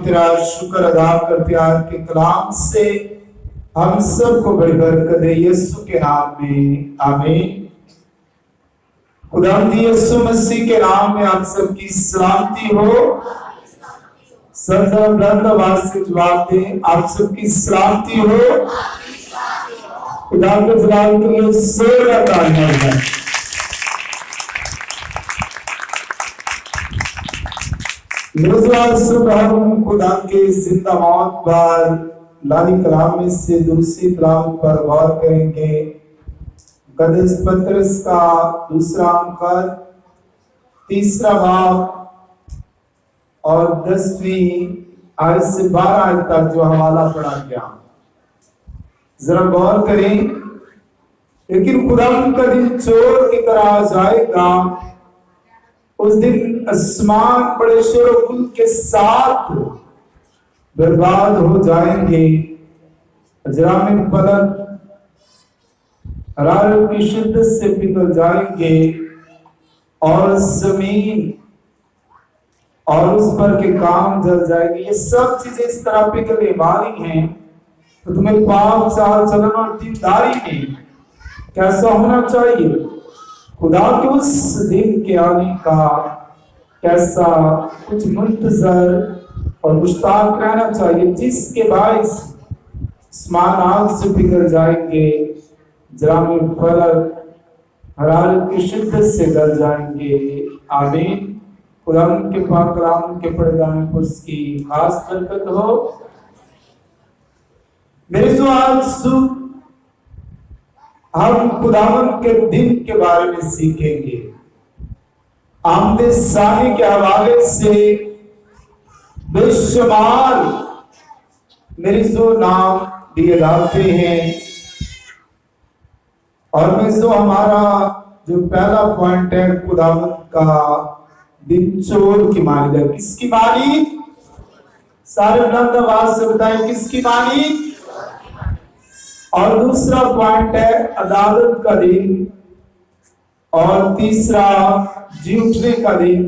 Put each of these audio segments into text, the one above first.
तेरा शुक्र अदा करते आज के कलाम से हम सबको बड़ी बरकत दे, यीशु के नाम में आमीन। खुदावंद यीशु मसीह के नाम में आप सबकी सलामती हो। सब बुलंद आवाज से जवाब दें, आप सबकी सलामती हो। खुदा के जलाल के लिए जोर अदा है। सुबह हम खुदा के जिंदा मौत पर लाही कलाम में से दूसरी कलाम पर गौर करेंगे। मुकद्दस पत्रस का दूसरा अंकल 3 बाब और 10वीं आयत से 12 आयत तक जो हवाला पढ़ा गया, जरा गौर करें। लेकिन खुदा का दिन चोर की तरह आ जाएगा। उस दिन आसमान बड़े शोर के साथ बर्बाद हो जाएंगे। अजराम फलक हरारत की शिद्दत से पिघल जाएंगे और जमीन और उस पर के काम जल जाएंगे। ये सब चीजें इस तरह पिघलने वाली हैं, तो तुम्हें पाप चाल चलन और दीनदारी में कैसा होना चाहिए? खुदा के उस दिन के आने का कैसा कुछ मुंतजर और मुश्ताक रहना चाहिए, जिसके बाइस आसमान आग से पिघल जाएंगे, जराम फलक हरारत की शिद्दत से गल जाएंगे। आमीन। खुदा के पाक कलाम के पढ़े जाने पर उसकी खास बरकत हो। मेरे सुबह हम खुदावन के दिन के बारे में सीखेंगे। आमदे सानी के हवाले से बेशुमार मेरे जो नाम दिए जाते हैं, और में जो हमारा जो पहला पॉइंट है, खुदावन का दिन चोर की मानी है। किसकी मानी? सारे बुलंद आवाज से बताएं, किसकी मानी? और दूसरा पॉइंट है अदालत का दिन, और तीसरा जी उठने का दिन,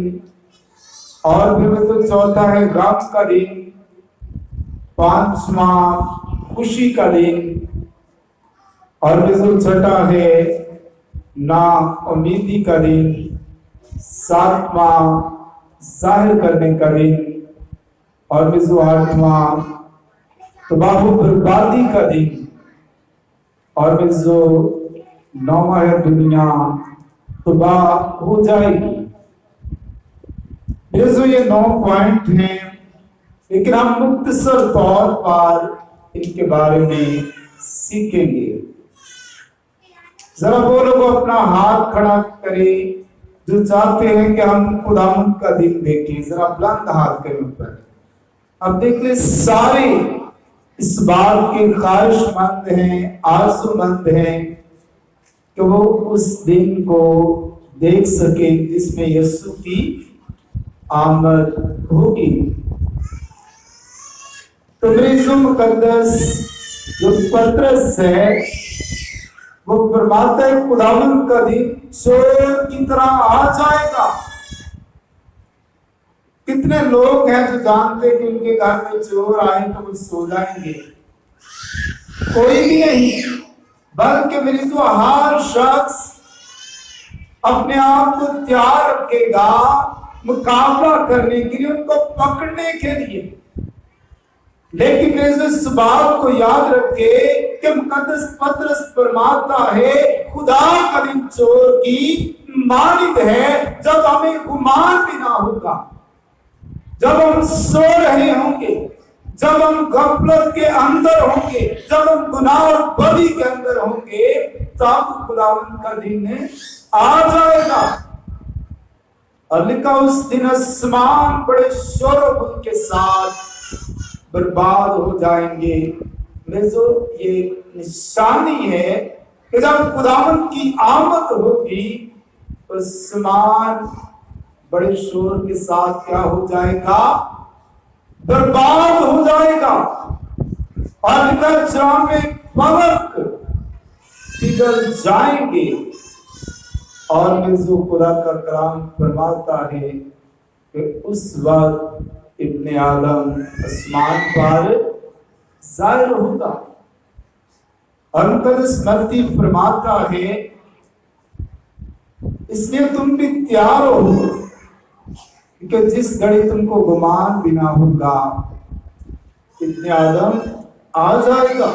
और फिर तो चौथा है गम का दिन, पांचवा खुशी का दिन, और फिर तो छठा है ना उम्मीदी का दिन, सातवां जाहिर करने का दिन, और फिर तो आठवां तबाह बर्बादी का दिन, और फिर जो 9वां है दुनिया तबाह हो जाएगी। ये जो ये 9 पॉइंट हैं, लेकिन हम मुख्तसर तौर पर इनके बारे में सीखेंगे। जरा वो लोग अपना हाथ खड़ा करें जो चाहते हैं कि हम खुदावंद का दिन देखें। जरा बुलंद हाथ करें ऊपर। अब देख ले, सारे इस बात के ख्वाहिशमंद हैं, आरज़ूमंद हैं कि वो उस दिन को देख सके जिसमें यीशु की आमद होगी। तो मेरे जो मुकद्दस जो पत्रस है, वो फरमाता है खुदावंद का दिन चोर की तरह आ जाएगा। कितने लोग हैं जो जानते हैं कि उनके घर में चोर आए तो वो सो जाएंगे? कोई भी नहीं, बल्कि मेरी तो हर शख्स अपने आप को तैयार रखेगा मुकाबला करने के लिए, उनको पकड़ने के लिए। लेकिन मेरे इस बात को याद रखे कि मुकद्दस पत्रस फरमाता है खुदा का दिन चोर की मानिद है, जब हमें गुमान भी ना होगा, जब हम सो रहे होंगे, जब हम गफलत के अंदर होंगे, जब हम गुनाह और बदी के अंदर होंगे, तब खुदावंद का दिन आ जाएगा। और लिखा उस दिन आसमान बड़े शोर के साथ बर्बाद हो जाएंगे। में जो ये निशानी है कि जब खुदावंद की आमद होगी, आसमान बड़े शोर के साथ क्या हो जाएगा? बर्बाद हो जाएगा। और जहां में फलक पिघल जाएंगे। और में जो खुदा का कलाम फरमाता है कि उस वक्त इब्ने आदम आसमान पर जाहिर होगा। और मुकद्दस मत्ती फरमाता है इसलिए तुम भी तैयार हो, क्योंकि जिस घड़ी तुमको गुमान भी ना होगा इब्ने आदम आ जाएगा।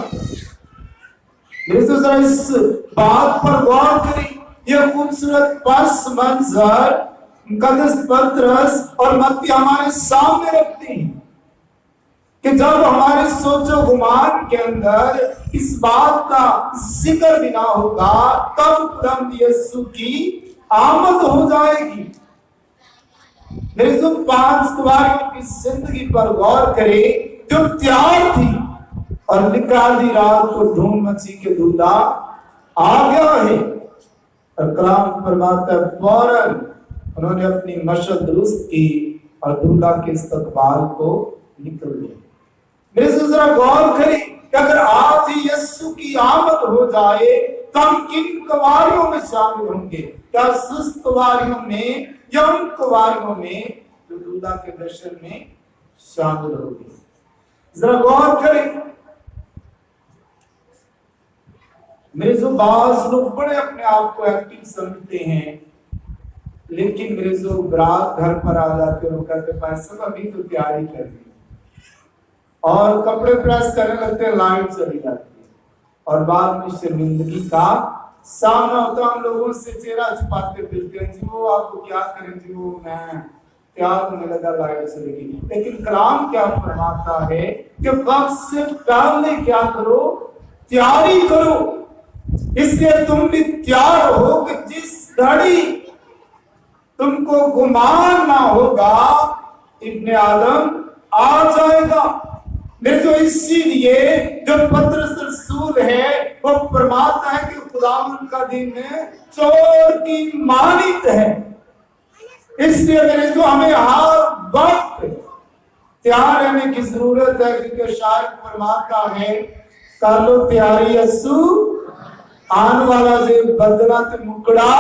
मेरे तो जरा इस बात पर गौर करें, यह खूबसूरत पस मंजर मुकद्दस पतरस और मत्ती हमारे सामने रखते हैं कि जब हमारे सोचो गुमान के अंदर इस बात का जिक्र भी ना होगा तब खुदावंद यीशु की आमद हो जाएगी। मेरे जो 5 कुंवारियों की जिंदगी पर गौर करें जो तैयार थी और निकाली रात को धूम मची के दूल्हा आ गया है। और कलाम फरमाता है फौरन उन्होंने अपनी मशहद दुरुस्त की और दूल्हा के इस्तकबाल को निकल गए। मेरे से जरा गौर करें कि अगर आज ही यीशु की आमद हो जाए तो हम किन कुंवारियों में शामिल होंगे? क्या सुस्त कुंवारियों में या उन कुंवारियों में जो दूल्हा के दर्शन में शामिल होंगे? जरा गौर करें। मेरे जो बाज लोग बड़े अपने आप को एक्टिव समझते हैं, लेकिन मेरे जो बारात घर पर आ जाते हैं कहते हैं सब अभी तो तैयारी कर रही और कपड़े प्रेस करने लगते हैं, लाइट चली जाती है और बाद में शर्मिंदगी का सामना होता। हम लोगों से चेहरा छुपाते फिरते हैं, जी वो आपको क्या करें, जी वो मैं तैयार होने लगा, लाइट चलेगी। लेकिन कलाम क्या फरमाता है कि वक्त से पहले क्या करो, तैयारी करो। इसलिए तुम भी तैयार हो कि जिस घड़ी तुमको गुमान ना होगा इब्ने आदम आ जाएगा। मेरे जो इसीलिए जो पतरस रसूल है वो फरमाता है कि खुदावंद का दिन चोर की मानित है। इसलिए मेरे जो हमें हर वक्त तैयार रहने की जरूरत है, क्योंकि शायद फरमाता है कर लो तैयारी यीशु आने वाला जे बदला ते मुकड़ा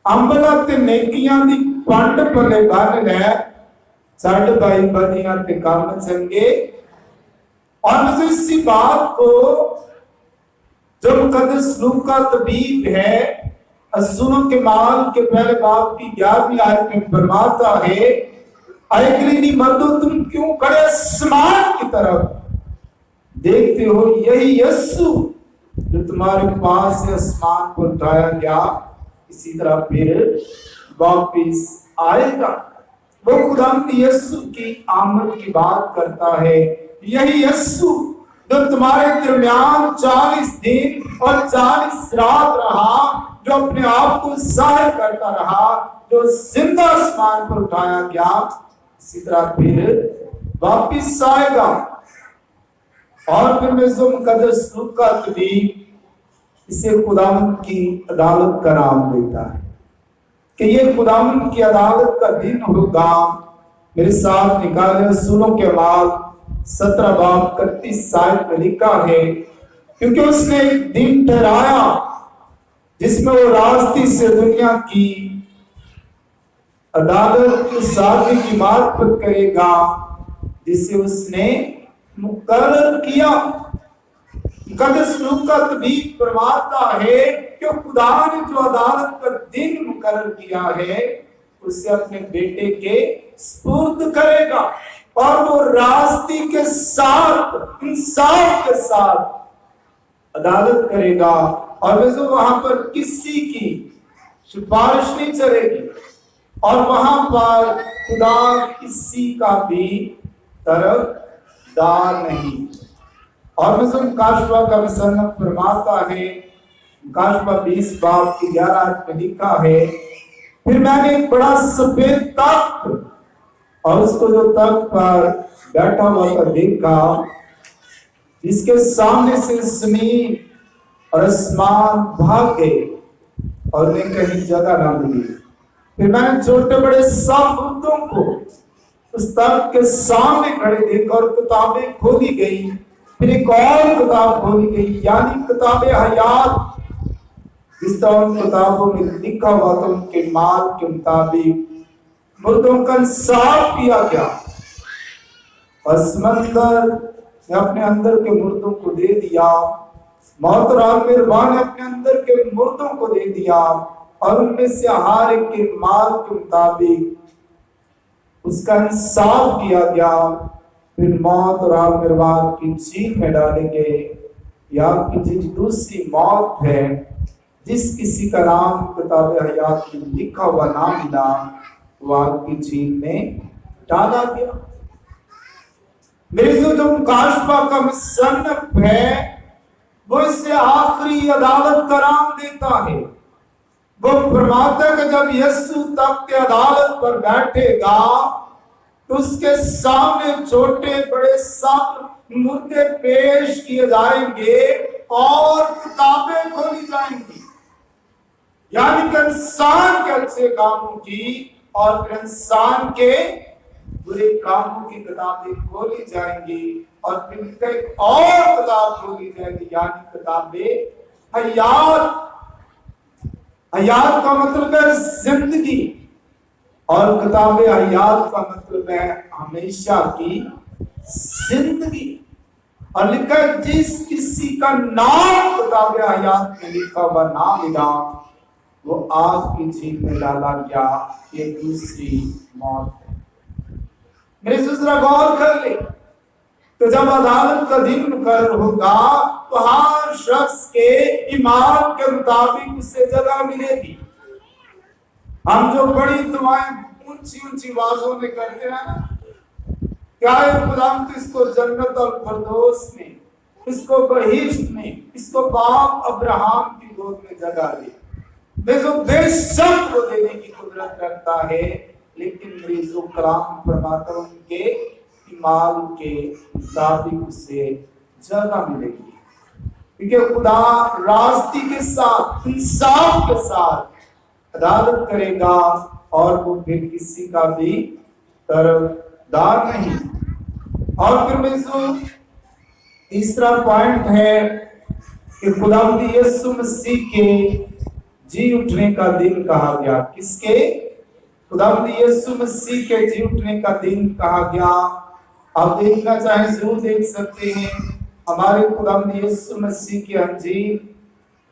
अंबला ते नेकियां दी पंड पले बन है साढ़े भाई बदियां ते काम चंगे। और मुझे इसी बात को जो मुकद्दस लूका तबीब है असूलों के माल के पहले बाप की 11वीं आयत में फरमाता है आए गलीली मर्दो तुम क्यों खड़े आसमान की तरफ देखते हो? यही यीशु जो तुम्हारे पास से आसमान पर उठाया गया इसी तरह फिर वापिस आएगा। वो खुदावंद यीशु की आमद की बात करता है। यही यीशु जो तुम्हारे दरमियान 40 दिन और 40 रात रहा, जो अपने आप को जाहिर करता रहा, जो जिंदा आसमान पर उठाया गया इसी तरह फिर वापिस आएगा। और फिर मैं जो मुकद्दस लूका तबीब इसे खुदावंद की अदालत का नाम देता है कि ये खुदावंद की अदालत का दिन होगा। मेरे साथ निकाले रसूलों के अमाल 17 बाब 31 आयत में लिखा है क्योंकि उसने एक दिन ठहराया जिसमें वो रास्ते से दुनिया की अदालत की साथी की मार्फत करेगा जिसे उसने मुकर्रर किया। मुकद्दस लूका तबीब फरमाता है कि खुदा ने जो अदालत का दिन मुकर्रर किया है उसे अपने बेटे के सुपुर्द करेगा और वो रास्ते के साथ इंसाफ के साथ अदालत करेगा। और जो वहां पर किसी की सिफारिश नहीं चलेगी और वहां पर खुदा किसी का भी तरफदार नहीं। और काशवा का मुसन्नफ फरमाता है, काशवा 20 बाब की 11 में लिखा है फिर मैंने एक बड़ा सफेद तख्त और उसको जो तख्त पर बैठा हुआ था देखा जिसके सामने से जमीन और आसमान भाग गए और उन्हें कहीं जगह ना मिली। फिर मैंने छोटे बड़े साबूतों को उस तख्त के सामने खड़े देखा और किताबें खोली गई। फिर एक और किताब खोली गई यानी किताबें हयात, जिस तरह उन किताबों में लिखा हुआ था उनके माल के मुताबिक मुर्दों का इंसाफ किया गया, और समंदर ने अपने अंदर के मुर्दों को दे दिया, मौत और आखिरवान ने अपने अंदर के मुर्दों को दे दिया, और उनमें से हर एक के माल के मुताबिक उसका इंसाफ किया गया। फिर मौत और आखिरवान की झील में डालेंगे, या की जो दूसरी मौत है, जिस किसी का नाम किताब हयात में लिखा हुआ ना मिला, वो आग की झील में डाला गया। मेरे जो मुकाशफा का मुसन्नफ है, वो इससे आखिरी अदालत का नाम देता है। वो फरमाता है कि जब यीशु तख्त अदालत पर बैठेगा, तो उसके सामने छोटे बड़े सब मुद्दे पेश किए जाएंगे और किताबें खोली जाएंगी, यानी कि इंसान के अच्छे कामों की और फिर इंसान के बुरे कामों की किताबें खोली जाएंगी, और फिर एक और किताब खोली जाएगी, यानी किताबें हयात। हयात का मतलब है जिंदगी, और किताबें हयात का मतलब है हमेशा की जिंदगी। और लिखा है जिस किसी का नाम किताबें हयात में लिखा हुआ ना मिला, वो आग की झील में डाला गया। ये दूसरी मौत है। मेरे दूसरा गौर कर ले, तो जब अदालत का दिन मुकर्रर होगा, तो हर शख्स के ईमान के मुताबिक उसे जगह मिलेगी। हम जो बड़ी दुआएं ऊंची ऊंची आवाजों में करते हैं ना, क्या है खुदाम तो इसको जन्नत और फिरदौस में, इसको बहिश्त में, इसको बाप अब्राहम की गोद में जगह दे। बेशक वो देने की कुदरत रखता है, लेकिन मरीजों कलाम फरमाता उनके ईमान के मुताबिक उसे जगह मिलेगी, क्योंकि खुदा रास्ते के साथ, इंसाफ के साथ अदालत करेगा, और वो फिर किसी का भी तरफदार नहीं। और फिर मरीजों तीसरा पॉइंट है कि खुदावंद यीशु मसीह के जी उठने का दिन कहा गया। किसके? खुदावंद यीशु मसीह के जी उठने का दिन कहा गया। आप देखना चाहे जरूर देख सकते हैं, हमारे खुदावंद यीशु मसीह की अंजील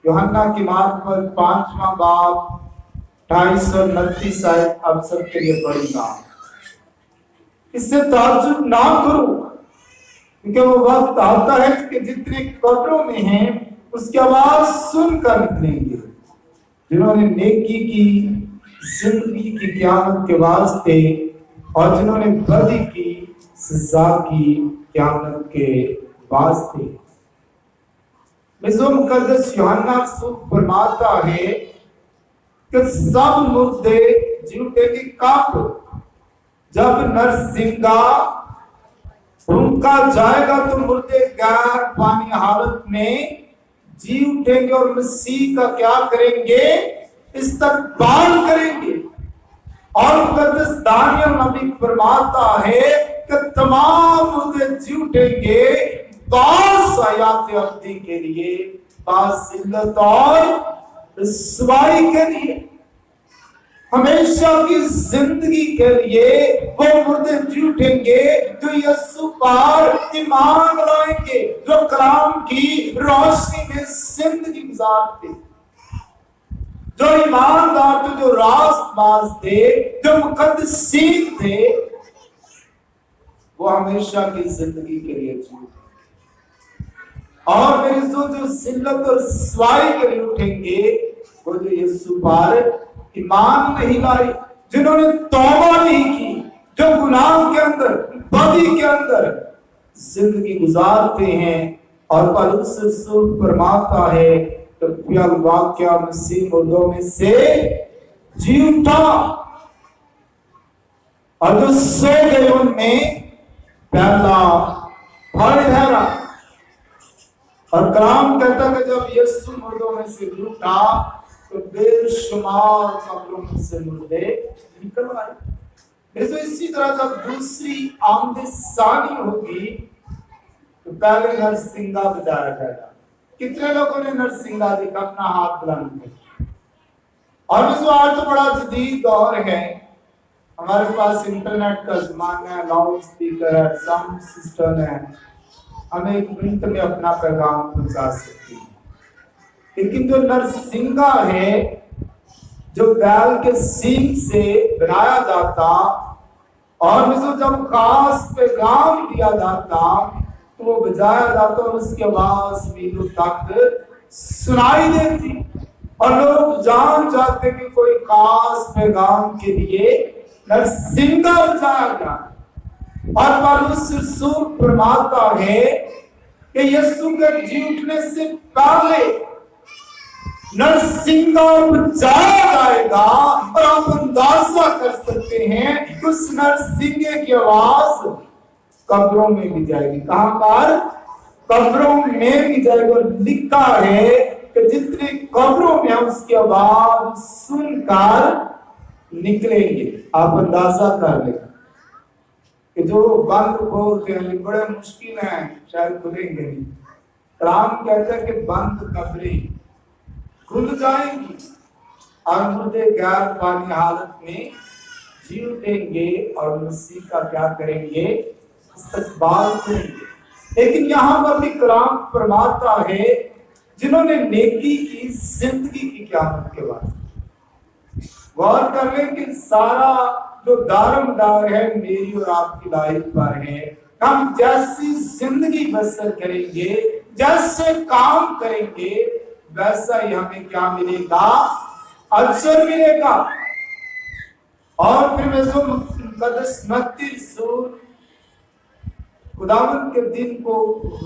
यूहन्ना की मार्फत 5वां बाब 229 आयत आप सबके लिए पढ़ूंगा। इससे ताज्जुब ना करो, क्योंकि वो वक्त आता है कि जितने कब्रों में हैं उसकी आवाज सुनकर निकलेंगे, जिन्होंने नेकी की जिंदगी की क़यामत के वास्ते, और जिन्होंने बदी की सजा की क़यामत के वास्ते। मिज़ो मुकद्दस यूहन्ना फरमाता है कि सब मुर्दे जी उठेंगे कब? जब नरसिंगा उनका जाएगा, तो मुर्दे गैर पानी हालत में जी उठेंगे और मसीह का क्या करेंगे? इस्तकबाल करेंगे। और मुकद्दस दानियल नबी फरमाता है कि तमाम मुर्दे जी उठेंगे, बास हयात अब्दी के लिए, बास जिल्लत और रसवाई के लिए, हमेशा की जिंदगी के लिए वो मुर्दे जी उठेंगे जो यीशु पर ईमान लाएंगे, जो कलाम की रोशनी में जिंदगी गुजारते, जो ईमानदार थे, जो रास्तबाज थे, जो मुकद्दसीन थे, वो हमेशा की जिंदगी के लिए जी उठेंगे। और मेरे जो जिल्लत और रसवाई के लिए उठेंगे, वो जो यीशु पर ईमान नहीं लाए, जिन्होंने तौबा नहीं की, जो गुनाह के अंदर, बदी के अंदर जिंदगी गुजारते हैं। और पौलुस रसूल फरमाता है तो वाक्या मसीह मुर्दों में से जी उठा, और जो सो गए उनमें पहला फल ठहरा। और कलाम कहता है जब यीशु मुर्दों में से उठा, तो बेशुमार कब्रों में से मुर्दे निकल आए। इसी तरह जब दूसरी आमदसानी होगी, तो पहले नरसिंगा बजाया जाएगा। कितने लोगों ने नरसिंगा देखा? अपना हाथ बुलंद किया। और आज तो बड़ा जदीद दौर है, ہمارے پاس انٹرنیٹ کا زمانہ ہے، لاؤڈ اسپیکر ہے، ساؤنڈ سسٹم ہے، ہمیں 1 منٹ میں اپنا پیغام پہنچا سکتی ہے۔ لیکن جو نرسنگا ہے، جو بیل کے سینگ سے بنایا جاتا اور جب خاص پیغام دیا جاتا تو وہ بجایا جاتا اور اس کی آواز میلوں تک سنائی دیتی اور لوگ جان جاتے کہ کوئی خاص پیغام کے لیے نرسنگا بجایا گیا۔ اور پالوس رسول فرماتا ہے کہ یسوع کے جی اٹھنے سے پہلے نرسنگا بجایا جائے گا اور آپ اندازہ کر سکتے ہیں کہ اس نرسنگے کی آواز قبروں میں بھی جائے گی۔ کہاں پر؟ قبروں میں بھی جائے گی۔ اور لکھا ہے کہ جتنے قبروں میں اس کی آواز سن کر نکلیں گے۔ آپ اندازہ کر لیں کہ جو بند کھولتے ہیں بڑے مشکل ہیں، شاید کھلیں گے نہیں۔ قرآن کہتا ہے کہ بند قبریں کھل جائیں گی اور مردے غیر پانی حالت میں جی اٹھیں گے اور مسیح کا کیا کریں گے؟ استقبال کریں گے۔ لیکن یہاں پر بھی کلام فرماتا ہے جنہوں نے نیکی کی زندگی کی قیامت کے بعد۔ غور کر لیں کہ سارا جو دارمدار ہے میری اور آپ کی لائف پر ہے۔ ہم جیسی زندگی بسر کریں گے، جیسے کام کریں گے، ویسا ہی ہمیں کیا ملے گا؟ اجر ملے گا۔ اور پھر میں مقدس متی رسول خداوند کے دن کو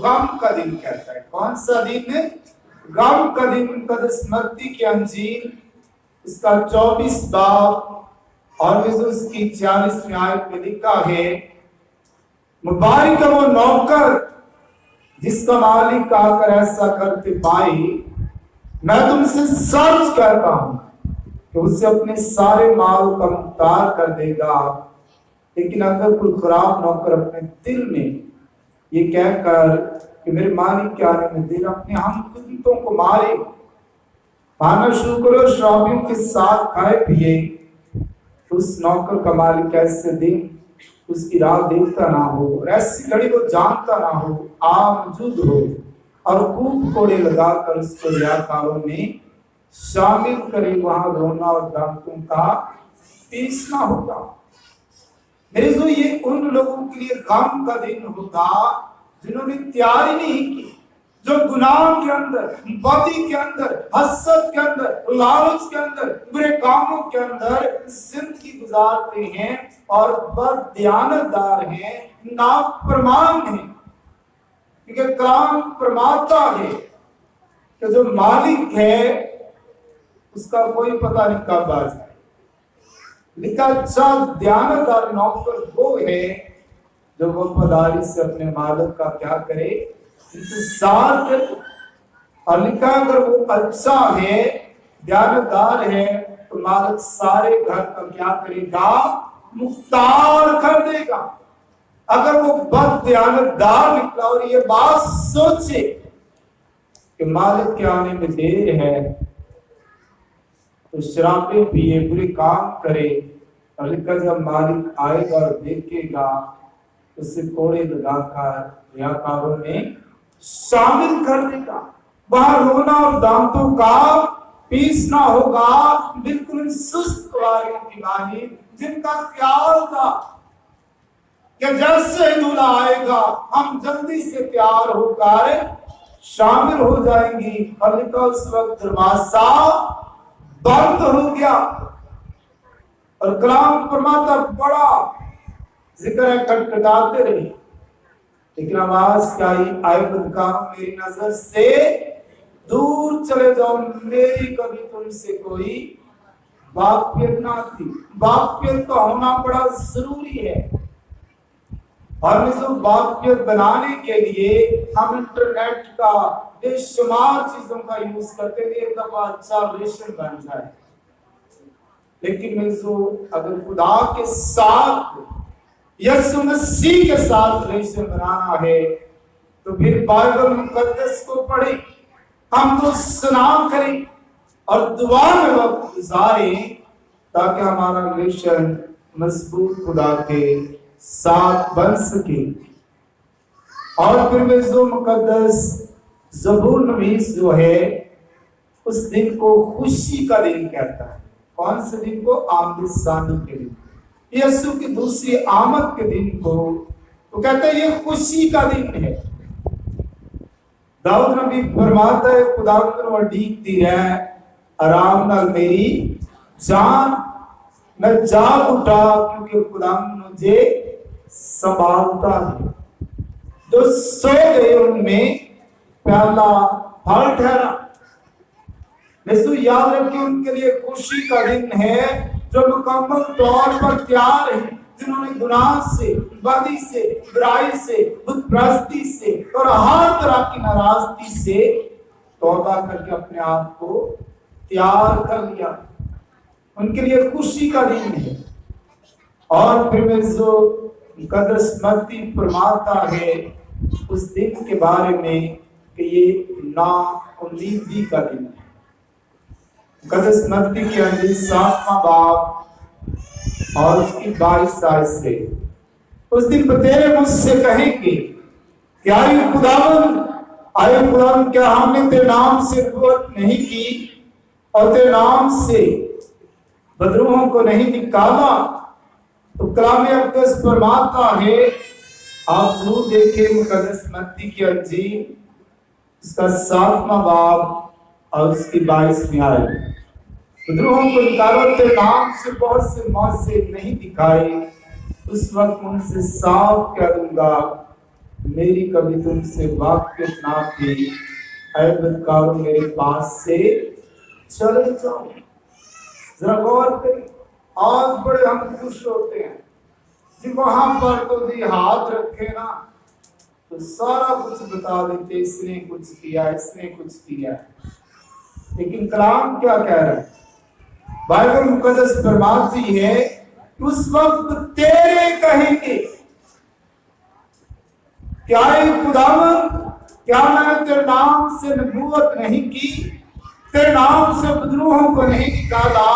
غم کا دن کہتا ہے۔ کون سا دن ہے؟ غم کا دن۔ مقدس متی کی انجیل اس کا 24 باب اور اس کی 46ویں آیت میں لکھا ہے، مبارک ہے وہ نوکر جس کا مالک آ کر ایسا کرتے پائی، میں تم سے سچ کہتا ہوں کہ اسے اپنے سارے مال کا مختار کر دے گا۔ لیکن اگر کوئی خراب نوکر اپنے دل میں یہ کہہ کر کہ میرے مالک کے آنے میں دیر، اپنے ہم خدمتوں کو مارے، کھانا شروع کرو، شرابیوں کے ساتھ کھائے پیے، تو اس نوکر کا مالک ایسے دن اس کی راہ دیکھتا نہ ہو اور ایسی گھڑی وہ جانتا نہ ہو آ موجود ہو اور خوب کوڑے لگا کر اس کو ریاکاروں میں شامل کرے، وہاں رونا اور دانتوں کا پیسنا ہوگا۔ میرے جو یہ ان لوگوں کے لیے غم کا دن ہوگا جنہوں نے تیاری نہیں کی، جو گناہ کے اندر، بدی کے اندر، حسد کے اندر، لالچ کے اندر، برے کاموں کے اندر زندگی گزارتے ہیں اور بد دیانتدار ہیں، نافرمان ہیں۔ کیونکہ کلام فرماتا ہے کہ جو مالک ہے اس کا کوئی پتہ نہیں کب آ جائے۔ لکھا اچھا دیانتدار نوکر وہ ہے جو وفاداری سے اپنے مالک کا کیا کرے؟ انتظار کرے۔ اور لکھا اگر وہ اچھا ہے، دیانتدار ہے، تو مالک سارے گھر کا کیا کرے گا؟ مختار کر دے گا۔ اگر وہ بد دیانتدار نکلا اور یہ بات سوچے کہ مالک کے آنے میں دیر ہے تو شرابیں پیے، برے کام کرے، اور لکھا جب مالک آئے گا اور دیکھے گا اسے کوڑے لگا کر ریاکاروں میں شامل کر دے گا۔ وہاں رونا اور دانتوں کا پیسنا ہوگا، بالکل سست قواریوں کی مانند جن کا خیال تھا کہ جیسے ہی دولہا آئے گا ہم جلدی سے تیار ہو کر شامل ہو جائیں گی، اور لکھا اس وقت دروازہ بند ہو گیا۔ اور کلام فرماتا بڑا ذکر ہے، کٹکٹاتے رہے، لیکن آواز کیا آئی؟ آئے بدکاروں میری نظر سے دور چلے جاؤ، میری کبھی تم سے کوئی واقفیت نہ تھی۔ واقفیت کا ہونا بڑا ضروری ہے، اور اس واقفیت بنانے کے لیے ہم انٹرنیٹ کا بے شمار چیزوں کا یوز کرتے ہیں، ایک دفعہ اچھا ریلیشن بن جائے۔ لیکن اگر خدا کے ساتھ، یسوع مسیح کے ساتھ ریلیشن بنانا ہے تو پھر بائبل مقدس کو پڑھیں، ہم تو سلام کریں اور دعا میں وقت گزاریں تاکہ ہمارا ریلیشن मजबूत खुदा के साथ बन सके। और फिर वे जो मुकद्दस ज़बूर नवीस जो है उस दिन को खुशी का दिन कहता है। कौन से दिन को? आमद सानी के दिन, यीशु की दूसरी आमद के दिन को तो कहते हैं ये खुशी का दिन है। दाऊद नबी फरमाता है खुदावंद ਨੂੰ ਡੀਕਦੀ है आराम नाल मेरी जान, मैं जाग उठा क्योंकि खुदावंद मुझे संभालता है। जो सो गए उनमें प्याला फल ठहरा। यीशु याद रखिए उनके लिए खुशी का दिन है जो मुकम्मल तौर पर तैयार है, जिन्होंने गुनाह से, बदी से, बुराई से, बुत परस्ती से और हर तरह की नाराजगी से तौबा करके अपने आप को तैयार कर लिया। उनके लिए खुशी का दिन है। और फिर में जो मुकद्दस मत्ती फरमाता है उस दिन के बारे में कि ये ना उम्मीदी का दिन है। मुकद्दस मत्ती की अंजील 7वां बाब और उसकी 22 आयत से, उस दिन बतेरे मुझसे कहेंगे कि आए खुदावंद क्या हमने तेरे नाम से नबूवत नहीं की और तेरे नाम से बदरूहों को नहीं निकाला? तो कलाम अक़दस फरमाता है, आप जरूर देखें मुकद्दस मत्ती की अंजील उसका 7वां बाब और उसकी 22वीं आयत। बदरूहों को निकालो, तेरे नाम से बहुत से मौजे नहीं दिखाए, उस वक्त उनसे साफ कह दूंगा मेरी कभी तुमसे वाक़िफ़ ना थी, ऐ बदकारों मेरे पास से चले जाओ। जरा गौर करें, आज बड़े हम खुश होते हैं जी वहां पर तो जी हाथ रखे ना तो सारा कुछ बता देते, इसने कुछ किया, इसने कुछ किया। लेकिन कलाम क्या कह रहा है? बाइबल मुकद्दस फरमाती है उस वक्त तेरे कहेंगे क्या खुदावंद, क्या मैंने तेरे नाम से नबूवत नहीं की, तेरे नाम से बदरूहों को नहीं निकाला,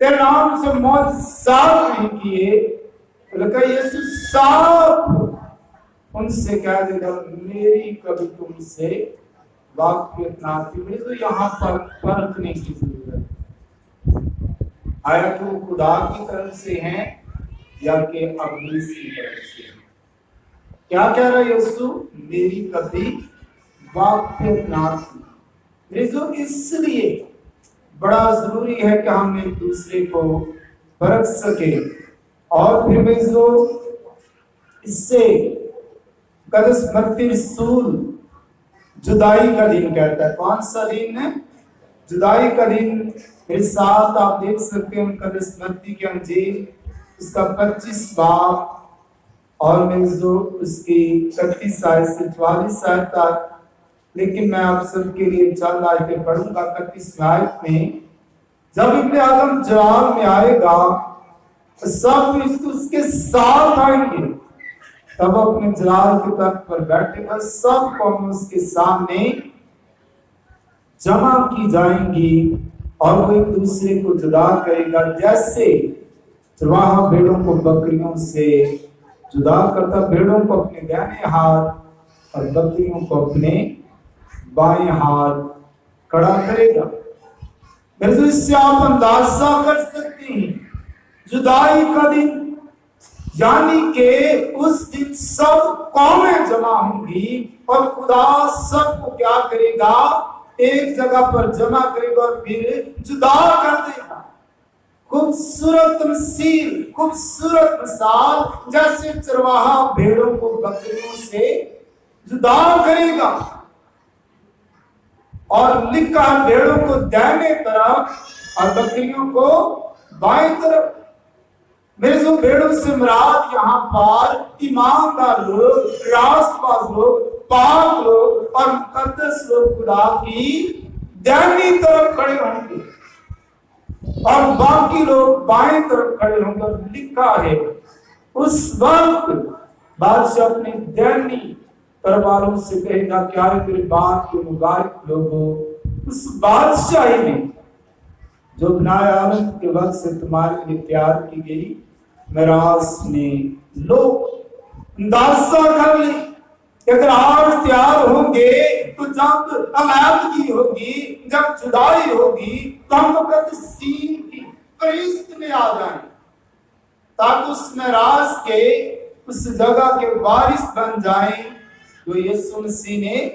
तेरे नाम से मौजज़ात नहीं किए? लगा यीशु साफ उनसे कह देगा मेरी कभी तुमसे वाक़िफ़ ना थी। मुझे तो यहाँ पर परखने की जरूरत है, आया तो खुदा की तरफ से है या कि इब्लीस की तरफ से है। क्या कह रहा है यीशु? मेरी कभी वाक़िफ़ ना थी। इसलिए बड़ा जरूरी है कि हम एक दूसरे को परख सके। और फिर भी जो इससे मुकद्दस मत्ती रसूल जुदाई का दिन कहता है। कौन सा दिन है? जुदाई का दिन। मेरे साथ आप देख सकते हैं मुकद्दस मत्ती की अंजील उसका 25 बाब और मैं जो उसकी 31 आयत से 44 आयत तक, लेकिन मैं आप सबके लिए चंद आयतें पढ़ूंगा। 31 आयत में जब इब्ने आदम जलाल में आएगा सब उसके साथ आएंगे, तब अपने जलाल के तख्त पर बैठेगा, सब कौम उसके सामने जमा की जाएंगी और वो एक दूसरे को जुदा करेगा, जैसे चरवाहा भेड़ों को बकरियों से जुदा करता, भेड़ों को अपने दाहिने हाथ और बकरियों को अपने बाएं हाथ खड़ा करेगा। तो इससे आप अंदाजा कर सकते हैं जुदाई का दिन, यानी कि उस दिन सब कौमें जमा होंगी और खुदा सबको क्या करेगा? एक जगह पर जमा करेगा और फिर जुदा कर देगा। खूबसूरत तमसील, खूबसूरत मिसाल, जैसे चरवाहा भेड़ों को बकरियों से जुदा करेगा और लिखा भेड़ों को दाहिने तरफ और बकरियों को बाएं तरफ। मेरे जो भेड़ों से मुराद यहाँ पर ईमानदार लोग, रास्तबाज लोग, पाक लोग और मुकद्दस लोग खुदा की दाहिनी तरफ खड़े होंगे और बाकी लोग बाएं तरफ खड़े होंगे। और लिखा है उस वक्त बादशाह अपने दाहिनी तरफ वालों से कहेगा क्या मेरे बाप के मुबारक लोगों उस बादशाही में جو بنائے عالم کے وقت سے تمہارے لیے تیار کی گئی میراث میں لو۔ اندازہ کر لیں کہ اگر آج تیار ہوں گے تو جب علیحدگی ہوگی، جب جدائی ہوگی تو ہم مقدسین کی فہرست میں آ جائیں تاکہ اس میراث کے اس جگہ کے وارث بن جائیں جو یسوع مسیح نے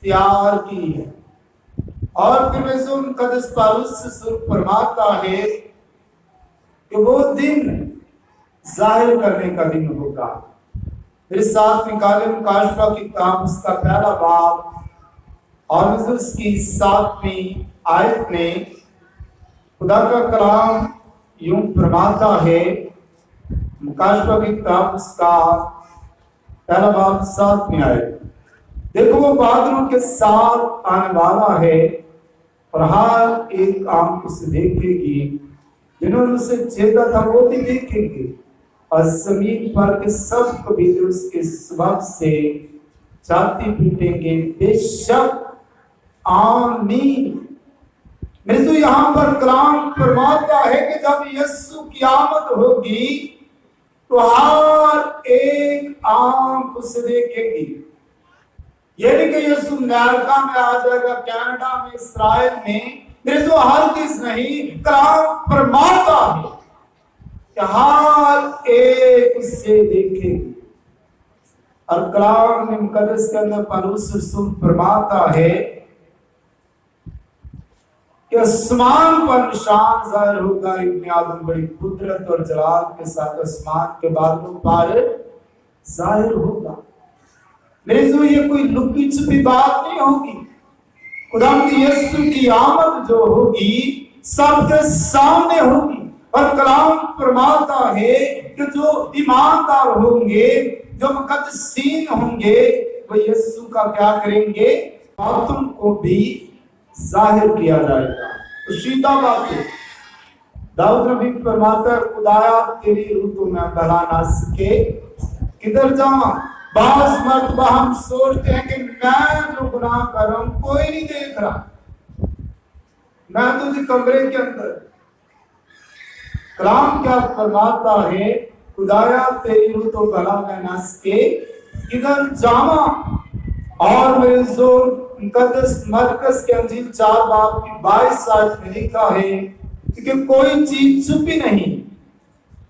تیار کی ہے۔ اور پھر رسول مقدس پالوس رسول فرماتا ہے کہ وہ دن ظاہر کرنے کا دن ہوگا۔ پھر ساتھ نکالے مکاشفہ کی کتاب اس کا پہلا باب اور اس کی 7ویں آیت میں خدا کا کلام یوں فرماتا ہے، مکاشفہ کی کتاب اس کا پہلا باب 7ویں آیت، دیکھو وہ بادلوں کے ساتھ آنے والا ہے اور ہر ایک آنکھ اسے دیکھے گی، جنہوں نے اسے چھیدا تھا وہ بھی دیکھیں گے، اور زمین پر کے سب قبیلے اس کے سبب سے چھاتی پیٹیں گے، بے شک آمین۔ میرے تو یہاں پر کلام فرماتا ہے کہ جب یسوع کی آمد ہوگی تو ہر ایک آنکھ اسے دیکھے گی۔ یہ نہیں کہ یسوع امریکہ میں آ جائے گا، کینیڈا میں، اسرائیل میں، میرے تو ہرگز نہیں۔ کلام فرماتا ہے کہ ہر ایک اسے دیکھے گی۔ اور کلام مقدس کے اندر پالوس رسول فرماتا ہے کہ آسمان پر نشان ظاہر ہوگا، ابن آدم بڑی قدرت اور جلال کے ساتھ آسمان کے بادلوں پر ظاہر ہوگا۔ میرے جو یہ کوئی لکی چھپی بات نہیں ہوگی، خدا کی یسوع کی آمد جو ہوگی سب کے سامنے ہوگی۔ اور کلام فرماتا ہے کہ جو ایماندار ہوں گے، جو مقدسین ہوں گے، وہ یسوع کا کیا کریں گے؟ باتوں کو بھی ظاہر کیا جائے گا۔ پوشیدہ باتیں داؤد نبی فرماتا ہے، خدایا تیری روح تو میں بھلا نہ سکے کدھر جاؤں۔ بعض مرتبہ ہم سوچتے ہیں کہ میں جو گناہ کر رہا ہوں کوئی نہیں دیکھ رہا، میں تو جی کمرے کے اندر۔ کلام کیا فرماتا ہے؟ خدایا تیری روح تو بھلا میں نہ سکے کدھر جاواں۔ اور میرے زور مقدس مرکز کے انجیل 4 باب کی 22 آیت میں لکھا ہے کہ کوئی چیز چھپی نہیں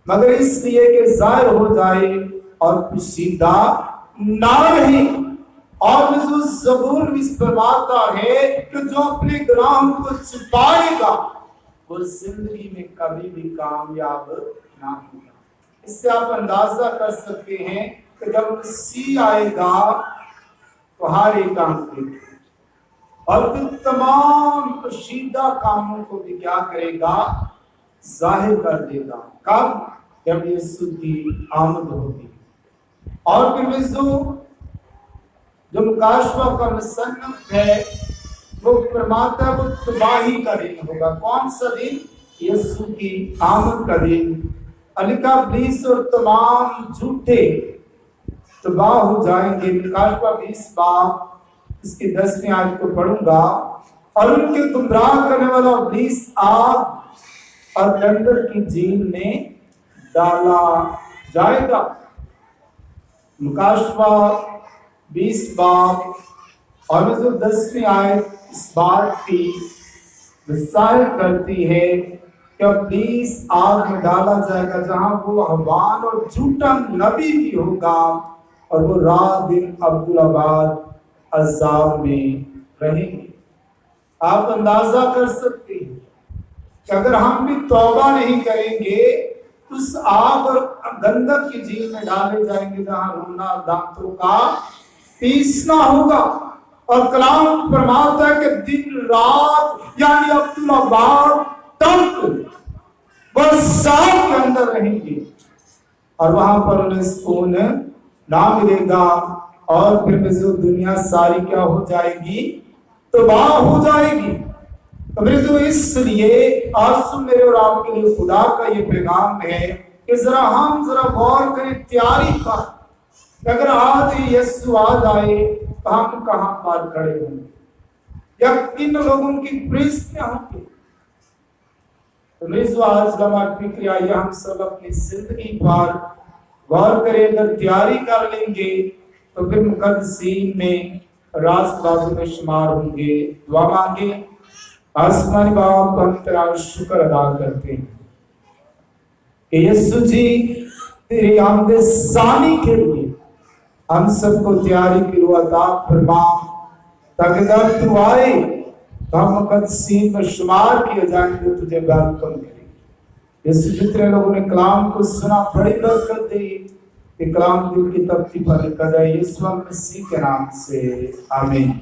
مگر اس لیے کہ ظاہر ہو جائے اور پوشیدہ نہ رہے۔ اور جو زبور بھی فرماتا ہے کہ جو اپنے گناہوں کو چھپائے گا وہ زندگی میں کبھی بھی کامیاب نہ ہوگا۔ اس سے آپ اندازہ کر سکتے ہیں کہ جب مسیح آئے گا تو ہر ایک کام دیکھے اور پھر تمام پوشیدہ کاموں کو بھی کیا کرے گا؟ ظاہر کر دے گا۔ کب؟ جب یسوع کی آمد ہوگی۔ اور پھر جو مکاشفہ کا مصنف ہے وہ فرماتا ہے وہ تباہی کا دن ہوگا۔ کون سا دن؟ یسوع کی آمد کا دن۔ الکا ابلیس اور تمام جھوٹے تباہ ہو جائیں گے۔ مکاشفہ 20 باب اس کی 10ویں آیت کو پڑھوں گا، اور ان کے گمراہ کرنے والا ابلیس آگ اور لندر کی جھیل میں ڈالا جائے گا۔ مکاشفہ 20 باب اور 10ویں آیت اس بات کی ظاہر کرتی ہے کہ ابلیس آگ میں ڈالا جائے گا جہاں وہ حوان اور جھوٹا نبی بھی ہوگا، اور وہ رات دن عبدالآباد عذاب میں رہیں گے۔ آپ اندازہ کر سکتے ہیں کہ اگر ہم بھی توبہ نہیں کریں گے تو اس آگ اور گندک کی جھیل میں ڈالے جائیں گے جہاں رونا اور دانتوں کا پیسنا ہوگا۔ اور کلام فرماتا ہے کہ دن رات یعنی عبدالآباد تک وہ عذاب کے اندر رہیں گے، اور وہاں پر انہیں سکون نہ ملے گا۔ اور پھر دنیا ساری کیا ہو جائے گی؟ تباہ ہو جائے گی۔ تو اس لیے آج سن میرے اور آپ کے لیے خدا کا یہ پیغام ہے کہ ذرا غور کریں تیاری کا، کہ اگر آج یسوع آ جائے تو ہم کہاں پر کھڑے ہوں گے یا کن لوگوں کی فہرست میں ہوں گے۔ तो मेरी आज का फिक्र आइए हम सब अपनी जिंदगी पर गौर करें, अगर तैयारी कर लेंगे तो फिर मुकद्दसीन में रास्तबाजों में शुमार होंगे। दुआ मांगे। आसमानी बाप, हम तेरा शुक्र अदा करते हैं कि यीशु जी तेरी आमद सानी के लिए हम सबको तैयारी की रूह अता फरमा, ताकि जब तू आए तो हम मुकद्दसीन में शुमार किए जाएंगे, तुझे वेलकम करेंगे। यीशु जितने लोगों ने कलाम को सुना, बड़ी बरकत दी कि कलाम दिल की तख्ती पर लिखा जाए। यीशु मसीह के नाम से आमीन।